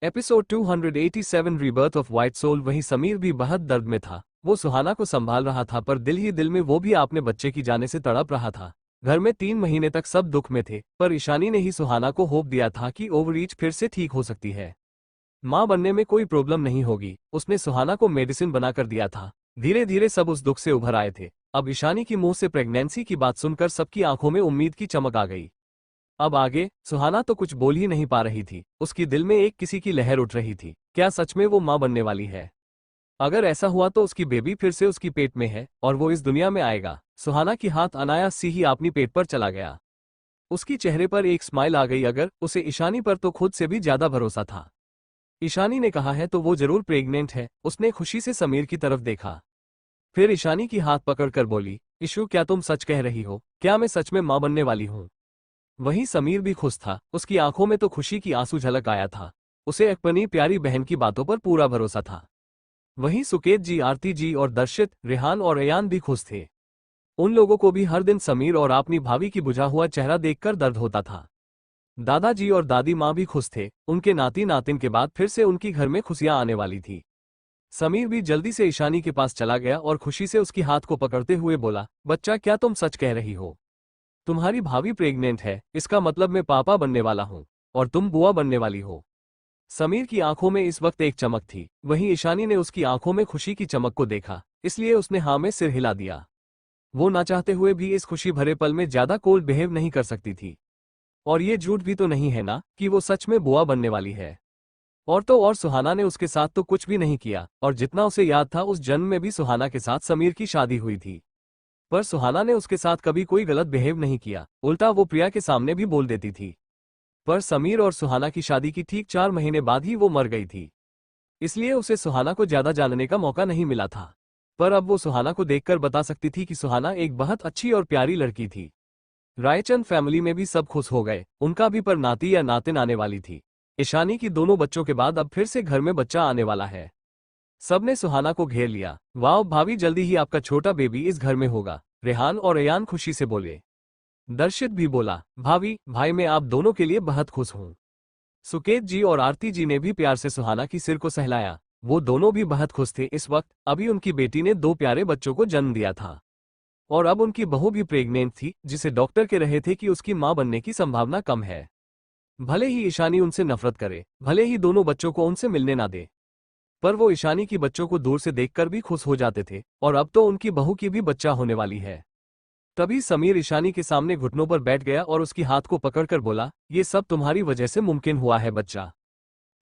Episode 287 rebirth of white soul. वहीं समीर भी बहुत दर्द में था। वो सुहाना को संभाल रहा था पर दिल ही दिल में वो भी अपने बच्चे की जाने से तड़प रहा था। घर में 3 महीने तक सब दुख में थे पर ईशानी ने ही सुहाना को होप दिया था कि ओवररीच फिर से ठीक हो सकती है। मां बनने में कोई प्रॉब्लम नहीं होगी। उसने सुहाना को मेडिसिन बनाकर दिया था। धीरे धीरे सब उस दुख से उभर आए थे। अब ईशानी की मुंह से प्रेगनेंसी की बात सुनकर सबकी आंखों में उम्मीद की चमक आ गई। अब आगे सुहाना तो कुछ बोल ही नहीं पा रही थी। उसकी दिल में एक किसी की लहर उठ रही थी। क्या सच में वो मां बनने वाली है? अगर ऐसा हुआ तो उसकी बेबी फिर से उसकी पेट में है और वो इस दुनिया में आएगा। सुहाना की हाथ अनायास सी ही अपनी पेट पर चला गया। उसकी चेहरे पर एक स्माइल आ गई। अगर उसे ईशानी पर तो खुद से भी ज्यादा भरोसा था। ईशानी ने कहा है तो वो जरूर प्रेग्नेंट है। उसने खुशी से समीर की तरफ देखा। फिर ईशानी की हाथ पकड़कर बोली, ईशु क्या तुम सच कह रही हो? क्या मैं सच में मां बनने वाली हूं? वहीं समीर भी खुश था। उसकी आंखों में तो खुशी की आंसू झलक आया था। उसे अपनी प्यारी बहन की बातों पर पूरा भरोसा था। वहीं सुकेत जी, आरती जी और दर्शित, रेहान और अयान भी खुश थे। उन लोगों को भी हर दिन समीर और अपनी भाभी की बुझा हुआ चेहरा देखकर दर्द होता था। दादाजी और दादी माँ भी खुश थे। उनके नाती नातिन के बाद फिर से उनकी घर में खुशियां आने वाली थी। समीर भी जल्दी से ईशानी के पास चला गया और खुशी से उसकी हाथ को पकड़ते हुए बोला, बच्चा क्या तुम सच कह रही हो? तुम्हारी भाभी प्रेग्नेंट है, इसका मतलब मैं पापा बनने वाला हूँ और तुम बुआ बनने वाली हो। समीर की आंखों में इस वक्त एक चमक थी। वहीं ईशानी ने उसकी आंखों में खुशी की चमक को देखा, इसलिए उसने हाँ में सिर हिला दिया। वो ना चाहते हुए भी इस खुशी भरे पल में ज्यादा कोल्ड बिहेव नहीं कर सकती थी। और ये झूठ भी तो नहीं है ना कि वो सच में बुआ बनने वाली है। और तो और सुहाना ने उसके साथ तो कुछ भी नहीं किया और जितना उसे याद था उस जन्म में भी सुहाना के साथ समीर की शादी हुई थी। पर सुहाना ने उसके साथ कभी कोई गलत बिहेव नहीं किया। उल्टा वो प्रिया के सामने भी बोल देती थी। पर समीर और सुहाना की शादी की ठीक 4 महीने बाद ही वो मर गई थी। इसलिए उसे सुहाना को ज्यादा जानने का मौका नहीं मिला था। पर अब वो सुहाना को देखकर बता सकती थी कि सुहाना एक बहुत अच्छी और प्यारी लड़की थी। रायचंद फैमिली में भी सब खुश हो गए। उनका भी पर नाती या नातिन आने वाली थी। ईशानी की दोनों बच्चों के बाद अब फिर से घर में बच्चा आने वाला है। सबने सुहाना को घेर लिया। वाह भाभी, जल्दी ही आपका छोटा बेबी इस घर में होगा। रेहान और अयान खुशी से बोले। दर्शित भी बोला, भाभी भाई मैं आप दोनों के लिए बहुत खुश हूँ। सुकेत जी और आरती जी ने भी प्यार से सुहाना की सिर को सहलाया। वो दोनों भी बहुत खुश थे। इस वक्त अभी उनकी बेटी ने 2 प्यारे बच्चों को जन्म दिया था और अब उनकी बहू भी प्रेग्नेंट थी, जिसे डॉक्टर कह रहे थे कि उसकी मां बनने की संभावना कम है। भले ही ईशानी उनसे नफरत करे, भले ही दोनों बच्चों को उनसे मिलने ना दे, पर वो ईशानी की बच्चों को दूर से देखकर भी खुश हो जाते थे। और अब तो उनकी बहू की भी बच्चा होने वाली है। तभी समीर ईशानी के सामने घुटनों पर बैठ गया और उसकी हाथ को पकड़कर बोला, ये सब तुम्हारी वजह से मुमकिन हुआ है बच्चा,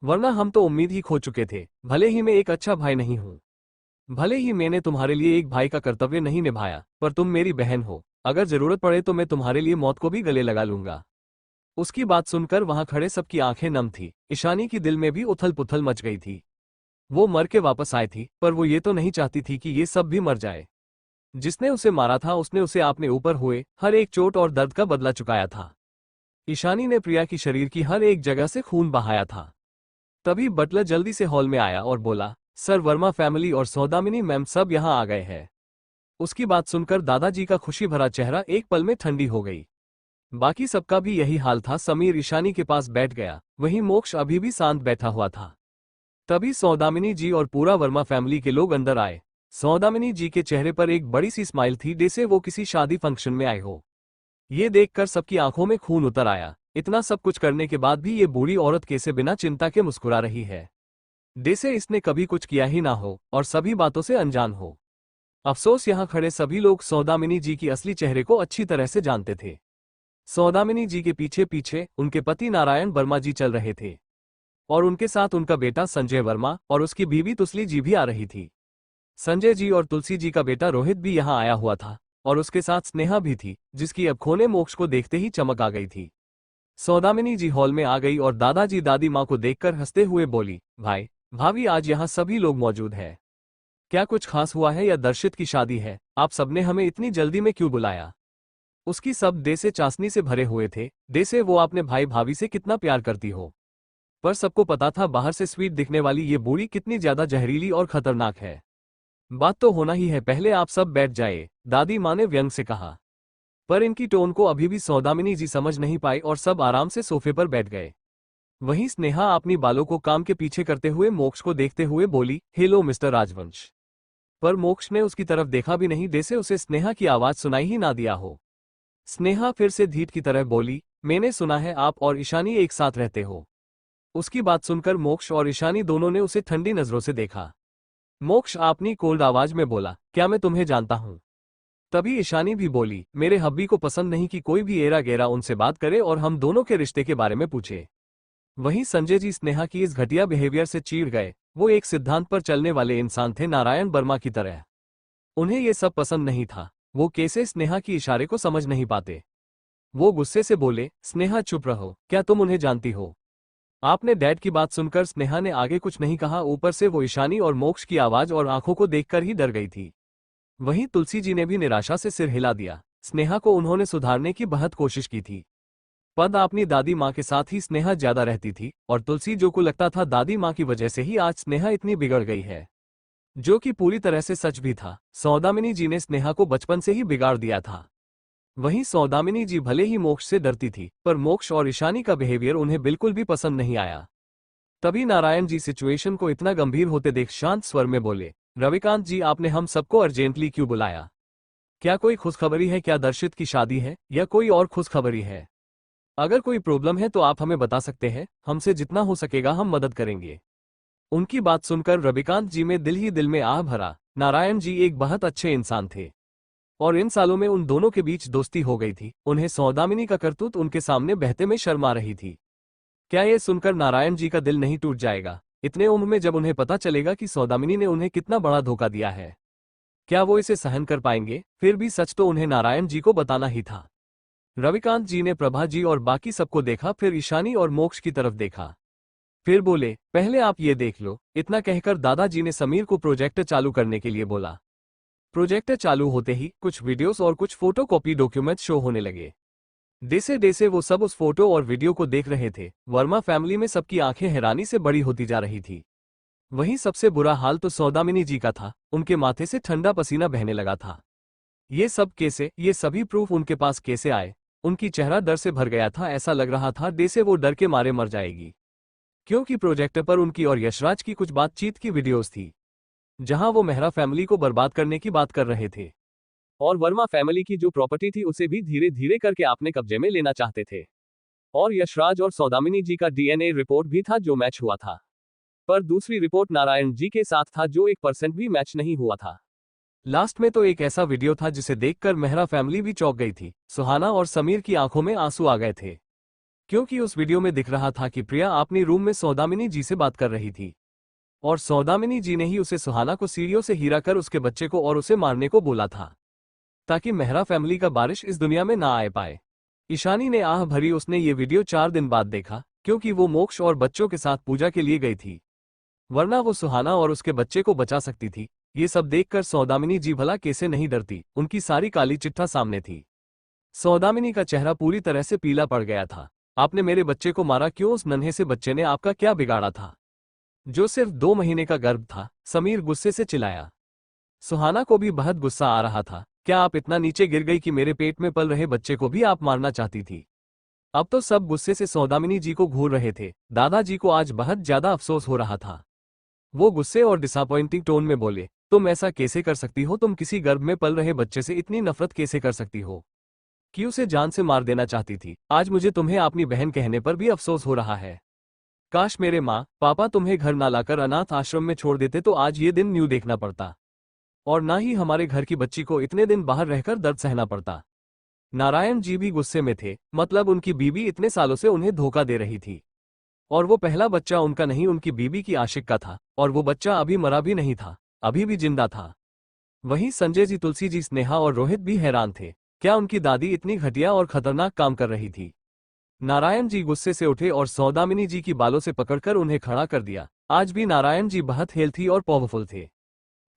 वरना हम तो उम्मीद ही खो चुके थे। भले ही मैं एक अच्छा भाई नहीं हूँ, भले ही मैंने तुम्हारे लिए एक भाई का कर्तव्य नहीं निभाया, पर तुम मेरी बहन हो। अगर जरूरत पड़े तो मैं तुम्हारे लिए मौत को भी गले लगा लूंगा। उसकी बात सुनकर वहां खड़े सबकी आंखें नम थी। ईशानी की दिल में भी उथल पुथल मच गई थी। वो मर के वापस आई थी पर वो ये तो नहीं चाहती थी कि ये सब भी मर जाए। जिसने उसे मारा था उसने उसे अपने ऊपर हुए हर एक चोट और दर्द का बदला चुकाया था। ईशानी ने प्रिया की शरीर की हर एक जगह से खून बहाया था। तभी बटलर जल्दी से हॉल में आया और बोला, सर वर्मा फैमिली और सौदामिनी मैम सब यहाँ आ गए हैं। उसकी बात सुनकर दादाजी का खुशी भरा चेहरा एक पल में ठंडी हो गई। बाकी सबका भी यही हाल था। समीर ईशानी के पास बैठ गया। वहीं मोक्ष अभी भी शांत बैठा हुआ था। तभी सौदामिनी जी और पूरा वर्मा फैमिली के लोग अंदर आए। सौदामिनी जी के चेहरे पर एक बड़ी सी स्माइल थी, जैसे वो किसी शादी फंक्शन में आए हो। ये देखकर सबकी आंखों में खून उतर आया। इतना सब कुछ करने के बाद भी ये बूढ़ी औरत कैसे बिना चिंता के मुस्कुरा रही है, जैसे इसने कभी कुछ किया ही ना हो और सभी बातों से अनजान हो। अफसोस यहाँ खड़े सभी लोग सौदामिनी जी की असली चेहरे को अच्छी तरह से जानते थे। सौदामिनी जी के पीछे पीछे उनके पति नारायण वर्मा जी चल रहे थे और उनके साथ उनका बेटा संजय वर्मा और उसकी बीवी तुलसी जी भी आ रही थी। संजय जी और तुलसी जी का बेटा रोहित भी यहाँ आया हुआ था और उसके साथ स्नेहा भी थी, जिसकी अब खोने मोक्ष को देखते ही चमक आ गई थी। सौदामिनी जी हॉल में आ गई और दादाजी दादी माँ को देखकर हंसते हुए बोली, भाई भाभी आज यहाँ सभी लोग मौजूद हैं। क्या कुछ खास हुआ है या दर्शित की शादी है? आप सबने हमें इतनी जल्दी में क्यों बुलाया? उसकी सब देसे चाशनी से भरे हुए थे, देसे वो अपने भाई भाभी से कितना प्यार करती हो। पर सबको पता था बाहर से स्वीट दिखने वाली ये बूढ़ी कितनी ज्यादा जहरीली और खतरनाक है। बात तो होना ही है, पहले आप सब बैठ जाए, दादी माँ ने व्यंग से कहा। पर इनकी टोन को अभी भी सौदामिनी जी समझ नहीं पाई और सब आराम से सोफे पर बैठ गए। वहीं स्नेहा अपनी बालों को काम के पीछे करते हुए मोक्ष को देखते हुए बोली, हेलो मिस्टर राजवंश। पर मोक्ष ने उसकी तरफ देखा भी नहीं, जैसे उसे स्नेहा की आवाज सुनाई ही ना दिया हो। स्नेहा फिर से धीट की तरह बोली, मैंने सुना है आप और ईशानी एक साथ रहते हो। उसकी बात सुनकर मोक्ष और ईशानी दोनों ने उसे ठंडी नजरों से देखा। मोक्ष अपनी कोल्ड आवाज में बोला, क्या मैं तुम्हें जानता हूं? तभी ईशानी भी बोली, मेरे हब्बी को पसंद नहीं कि कोई भी एरा गेरा उनसे बात करे और हम दोनों के रिश्ते के बारे में पूछे। वहीं संजय जी स्नेहा की इस घटिया बिहेवियर से चीड़ गए। वो एक सिद्धांत पर चलने वाले इंसान थे, नारायण वर्मा की तरह। उन्हें ये सब पसंद नहीं था। वो कैसे स्नेहा की इशारे को समझ नहीं पाते। वो गुस्से से बोले, स्नेहा चुप रहो, क्या तुम उन्हें जानती हो? आपने डैड की बात सुनकर स्नेहा ने आगे कुछ नहीं कहा, ऊपर से वो ईशानी और मोक्ष की आवाज और आंखों को देखकर ही डर गई थी। वहीं तुलसी जी ने भी निराशा से सिर हिला दिया। स्नेहा को उन्होंने सुधारने की बहुत कोशिश की थी। पद अपनी दादी माँ के साथ ही स्नेहा ज्यादा रहती थी और तुलसी जो को लगता था दादी माँ की वजह से ही आज स्नेहा इतनी बिगड़ गई है, जो कि पूरी तरह से सच भी था। सौदामिनी जी ने स्नेहा को बचपन से ही बिगाड़ दिया था। वहीं सौदामिनी जी भले ही मोक्ष से डरती थी, पर मोक्ष और ईशानी का बिहेवियर उन्हें बिल्कुल भी पसंद नहीं आया। तभी नारायण जी सिचुएशन को इतना गंभीर होते देख शांत स्वर में बोले, रविकांत जी आपने हम सबको अर्जेंटली क्यों बुलाया? क्या कोई खुशखबरी है? क्या दर्शित की शादी है या कोई और खुशखबरी है? अगर कोई प्रॉब्लम है तो आप हमें बता सकते हैं, हमसे जितना हो सकेगा हम मदद करेंगे। उनकी बात सुनकर रविकांत जी में दिल ही दिल में आह भरा। नारायण जी एक बहुत अच्छे इंसान थे और इन सालों में उन दोनों के बीच दोस्ती हो गई थी। उन्हें सौदामिनी का करतूत उनके सामने बहते में शर्मा रही थी। क्या ये सुनकर नारायण जी का दिल नहीं टूट जाएगा, इतने उम्र में, जब उन्हें पता चलेगा कि सौदामिनी ने उन्हें कितना बड़ा धोखा दिया है? क्या वो इसे सहन कर पाएंगे? फिर भी सच तो उन्हें नारायण जी को बताना ही था। रविकांत जी ने प्रभा जी और बाकी सबको देखा, फिर ईशानी और मोक्ष की तरफ देखा। फिर बोले, पहले आप ये देख लो। इतना कहकर दादाजी ने समीर को प्रोजेक्टर चालू करने के लिए बोला। प्रोजेक्टर चालू होते ही कुछ वीडियोस और कुछ फोटोकॉपी डॉक्यूमेंट शो होने लगे। जैसे जैसे वो सब उस फोटो और वीडियो को देख रहे थे, वर्मा फैमिली में सबकी आंखें हैरानी से बड़ी होती जा रही थी। वहीं सबसे बुरा हाल तो सौदामिनी जी का था। उनके माथे से ठंडा पसीना बहने लगा था। ये सब कैसे, ये सभी प्रूफ उनके पास कैसे आए? उनकी चेहरा डर से भर गया था। ऐसा लग रहा था जैसे वो डर के मारे मर जाएगी, क्योंकि प्रोजेक्टर पर उनकी और यशराज की कुछ बातचीत की वीडियोस थी, जहां वो मेहरा फैमिली को बर्बाद करने की बात कर रहे थे और वर्मा फैमिली की जो प्रॉपर्टी थी उसे भी धीरे धीरे करके अपने कब्जे में लेना चाहते थे। और यशराज और सौदामिनी जी का डीएनए रिपोर्ट भी था जो मैच हुआ था, पर दूसरी रिपोर्ट नारायण जी के साथ था जो 1% भी मैच नहीं हुआ था। लास्ट में तो एक ऐसा वीडियो था जिसे देखकर मेहरा फैमिली भी चौंक गई थी। सुहाना और समीर की आंखों में आंसू आ गए थे, क्योंकि उस वीडियो में दिख रहा था कि प्रिया अपनी रूम में सौदामिनी जी से बात कर रही थी और सौदामिनी जी ने ही उसे सुहाना को सीढ़ियों से हीरा कर उसके बच्चे को और उसे मारने को बोला था, ताकि मेहरा फैमिली का बारिश इस दुनिया में ना आ पाए। ईशानी ने आह भरी। उसने ये वीडियो 4 दिन बाद देखा, क्योंकि वो मोक्ष और बच्चों के साथ पूजा के लिए गई थी, वरना वो सुहाना और उसके बच्चे को बचा सकती थी। ये सब देखकर सौदामिनी जी भला कैसे नहीं डरती, उनकी सारी काली चिट्ठा सामने थी। सौदामिनी का चेहरा पूरी तरह से पीला पड़ गया था। आपने मेरे बच्चे को मारा क्यों? उस नन्हे से बच्चे ने आपका क्या बिगाड़ा था, जो सिर्फ 2 महीने का गर्भ था? समीर गुस्से से चिल्लाया। सुहाना को भी बहुत गुस्सा आ रहा था। क्या आप इतना नीचे गिर गई कि मेरे पेट में पल रहे बच्चे को भी आप मारना चाहती थी? अब तो सब गुस्से से सौदामिनी जी को घूर रहे थे। दादाजी को आज बहुत ज्यादा अफसोस हो रहा था। वो गुस्से और डिसअपॉइंटिंग टोन में बोले, तुम ऐसा कैसे कर सकती हो? तुम किसी गर्भ में पल रहे बच्चे से इतनी नफरत कैसे कर सकती हो कि उसे जान से मार देना चाहती थी? आज मुझे तुम्हें अपनी बहन कहने पर भी अफसोस हो रहा है। काश मेरे माँ पापा तुम्हें घर ना लाकर अनाथ आश्रम में छोड़ देते तो आज ये दिन न्यू देखना पड़ता, और ना ही हमारे घर की बच्ची को इतने दिन बाहर रहकर दर्द सहना पड़ता। नारायण जी भी गुस्से में थे। मतलब उनकी बीबी इतने सालों से उन्हें धोखा दे रही थी, और वो पहला बच्चा उनका नहीं, उनकी बीबी की आशिक का था, और वो बच्चा अभी मरा भी नहीं था, अभी भी जिंदा था। वहीं संजय जी, तुलसी जी, स्नेहा और रोहित भी हैरान थे। क्या उनकी दादी इतनी घटिया और खतरनाक काम कर रही थी? नारायण जी गुस्से से उठे और सौदामिनी जी की बालों से पकड़कर उन्हें खड़ा कर दिया। आज भी नारायण जी बहुत हेल्थी और पावरफुल थे,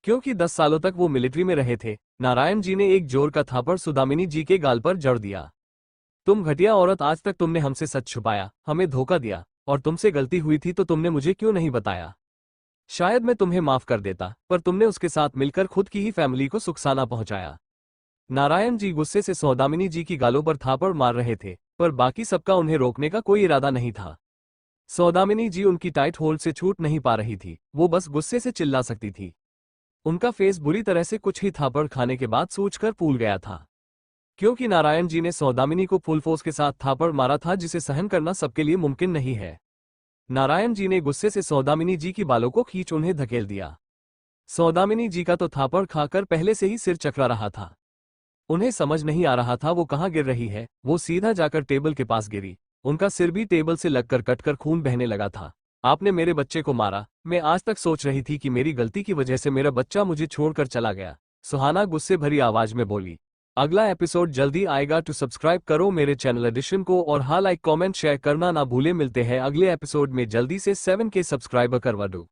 क्योंकि 10 सालों तक वो मिलिट्री में रहे थे। नारायण जी ने एक जोर का थापड़ सौदामिनी जी के गाल पर जड़ दिया। तुम घटिया औरत, आज तक तुमने हमसे सच छुपाया, हमें धोखा दिया, और तुमसे गलती हुई थी तो तुमने मुझे क्यों नहीं बताया? शायद मैं तुम्हें माफ कर देता, पर तुमने उसके साथ मिलकर खुद की ही फैमिली को सुखसाना पहुंचाया। नारायण जी गुस्से से सौदामिनी जी की गालों पर थापड़ मार रहे थे, पर बाकी सबका उन्हें रोकने का कोई इरादा नहीं था। सौदामिनी जी उनकी टाइट होल्ड से छूट नहीं पा रही थी, वो बस गुस्से से चिल्ला सकती थी। उनका फेस बुरी तरह से कुछ ही थापड़ खाने के बाद सूजकर फूल गया था, क्योंकि नारायण जी ने सौदामिनी को फुल फोर्स के साथ थापड़ मारा था, जिसे सहन करना सबके लिए मुमकिन नहीं है। नारायण जी ने गुस्से से सौदामिनी जी की बालों को खींच उन्हें धकेल दिया। सौदामिनी जी का तो थापड़ खाकर पहले से ही सिर चकरा रहा था। उन्हें समझ नहीं आ रहा था वो कहाँ गिर रही है। वो सीधा जाकर टेबल के पास गिरी। उनका सिर भी टेबल से लगकर कटकर खून बहने लगा था। आपने मेरे बच्चे को मारा। मैं आज तक सोच रही थी कि मेरी गलती की वजह से मेरा बच्चा मुझे छोड़कर चला गया, सुहाना गुस्से भरी आवाज में बोली। अगला एपिसोड जल्दी आएगा। टू सब्सक्राइब करो मेरे चैनल एडिशन को और हाँ लाइक कमेंट शेयर करना ना भूले। मिलते हैं अगले एपिसोड में। जल्दी से 7K सब्सक्राइबर करवा दो।